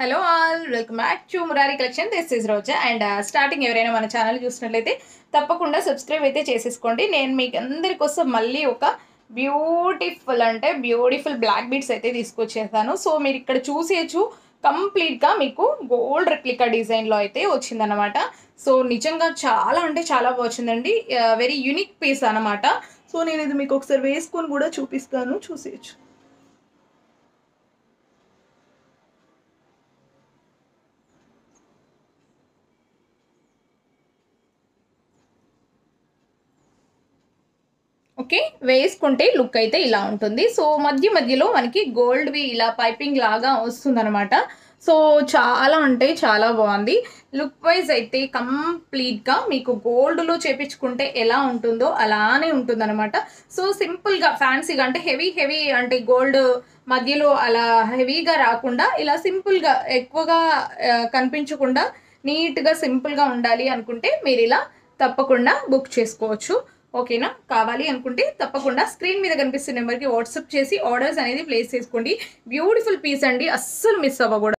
Hello all, welcome back to Murari collection. This is Roja. And starting ఎవరైనా మన channel చూసినట్లయితే తప్పకుండా సబ్స్క్రైబ్ అయితే చేసేసుకోండి. నేను మీకు అందరి కోసం మళ్ళీ ఒక బ్యూటిఫుల్ బ్లాక్ బీడ్స్ అయితే తీసుకొచ్చేసాను. సో మీరు ఇక్కడ చూసేయచ్చు, కంప్లీట్గా మీకు గోల్డ్ రెప్లికా డిజైన్లో అయితే వచ్చిందనమాట. సో నిజంగా చాలా అంటే చాలా వచ్చిందండి. వెరీ యూనిక్ పీస్ అనమాట. సో నేను ఇది మీకు ఒకసారి వేసుకొని కూడా చూపిస్తాను, చూసేయచ్చు. ఓకే, వేసుకుంటే లుక్ అయితే ఇలా ఉంటుంది. సో మధ్యలో మనకి గోల్డ్వి ఇలా పైపింగ్ లాగా వస్తుందన్నమాట. సో చాలా అంటే చాలా బాగుంది. లుక్ వైజ్ అయితే కంప్లీట్గా మీకు గోల్డ్లో చేపించుకుంటే ఎలా ఉంటుందో అలానే ఉంటుందన్నమాట. సో సింపుల్గా ఫ్యాన్సీగా అంటే హెవీ అంటే గోల్డ్ మధ్యలో అలా హెవీగా రాకుండా ఇలా సింపుల్గా ఎక్కువగా కనిపించకుండా నీట్గా సింపుల్గా ఉండాలి అనుకుంటే మీరు ఇలా తప్పకుండా బుక్ చేసుకోవచ్చు. ఓకేనా? కావాలి అనుకుంటే తప్పకుండా స్క్రీన్ మీద కనిపిస్తున్న నెంబర్కి వాట్సాప్ చేసి ఆర్డర్స్ అనేది ప్లేస్ చేసుకోండి. బ్యూటిఫుల్ పీస్ అండి, అస్సలు మిస్ అవ్వకూడదు.